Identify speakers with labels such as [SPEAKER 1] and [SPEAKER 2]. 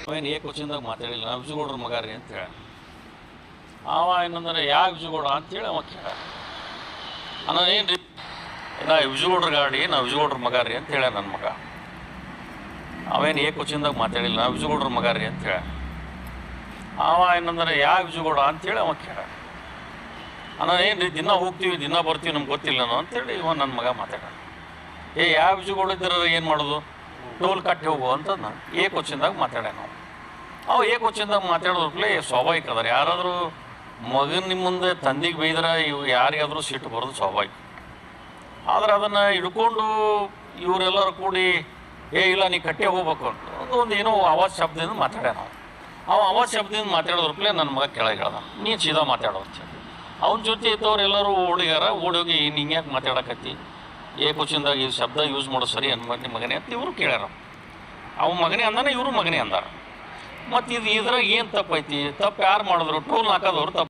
[SPEAKER 1] ಅವೇನು ಏಕವಚನದಾಗ ಮಾತಾಡಿಲ್ಲ ನಾ ವಿಜಯಗೌಡ್ರ ಮಗ ರೀ ಅಂತ ಹೇಳ. ಅವ ಏನಂದ್ರೆ ಯಾವ ವಿಜಯಗೌಡ ಅಂತೇಳಿ ಅವ ಕೇಳ. ನಾನು ಏನು ರೀ ನಾ ವಿಜಯಗೌಡ್ರ ಗಾಡಿ ನಾ ವಿಜಯಗೌಡ್ರ ಮಗ ರೀ ಅಂತ ಹೇಳ ನನ್ನ ಮಗ. ಅವೇನು ಏಕವಚನದಾಗ ಮಾತಾಡಿಲ್ಲ ನಾ ವಿಜಯಗೌಡ್ರ ಮಗ ರೀ ಅಂತ ಹೇಳ. ಅವ ಏನಂದ್ರೆ ಯಾವ ವಿಜಯಗೌಡ ಅಂತೇಳಿ ಅವ ಕೇಳ. ನಾನು ಏನು ರೀ ದಿನ ಹೋಗ್ತೀವಿ ದಿನ ಬರ್ತೀವಿ ನಮ್ಗೆ ಗೊತ್ತಿಲ್ಲ ನಾನು ಅಂತೇಳಿ ಇವ ನನ್ನ ಮಗ ಮಾತಾಡ. ಯಾವ ವಿಜಯಗೌಡ ಇದ್ದರೆ ಏನು ಮಾಡೋದು, ಟೋಲ್ ಕಟ್ಟಿ ಹೋಗು ಅಂತ ನಾನು ಏಕವಚನದಾಗ ಮಾತಾಡ. ನಾವು ಏಕವಚನದಾಗ ಮಾತಾಡೋದ್ರಲ್ಲೇ ಸ್ವಾಭಾವಿಕ ಅದಾರೆ. ಯಾರಾದರೂ ಮಗನ ಮುಂದೆ ತಂದೆಗೆ ಬೈದ್ರೆ ಇವು ಯಾರಿಗಾದರೂ ಸಿಟ್ಟು ಬರೋದು ಸ್ವಾಭಾವಿಕ. ಆದರೆ ಅದನ್ನು ಹಿಡ್ಕೊಂಡು ಇವರೆಲ್ಲರೂ ಕೂಡಿ ಇಲ್ಲ ನೀ ಕಟ್ಟೆ ಹೋಗ್ಬೇಕು ಅಂತ ಒಂದು ಏನೋ ಆವಾಜ್ ಶಬ್ದದಿಂದ ಮಾತಾಡ್ಯ. ನಾವು ಆವಾಜ್ ಶಬ್ದದಿಂದ ಮಾತಾಡೋದ್ರಲ್ಲೇ ನನ್ನ ಮಗ ಕೆಳಗೆ ಹೇಳ್ದ, ನೀನು ಸೀದಾ ಮಾತಾಡೋ ಅಂತ ಹೇಳಿ. ಅವನ ಜೊತೆ ಇದ್ದವ್ರು ಎಲ್ಲರೂ ಓಡಿಗಾರ ಓಡೋಗಿ ಹಿಂಗೆ ಯಾಕೆ ಮಾತಾಡಕತ್ತಿ, ಏಕವಚನದಾಗ ಈ ಶಬ್ದ ಯೂಸ್ ಮಾಡೋ ಸರಿ ನಿಮ್ಮ ಮಗನೇ ಅಂತ ಇವರು ಕೇಳ್ಯಾರ. ಅವ ಮಗನೇ ಅಂದಾನೆ ಇವರು ಮಗನೇ ಅಂದಾರ. ಮತ್ತು ಇದ್ರಾಗ ಏನು ತಪ್ಪೈತಿ, ತಪ್ಪು ಯಾರು ಮಾಡಿದ್ರು, ಟೋಲ್ ಹಾಕೋದವ್ರು ತಪ್ಪು.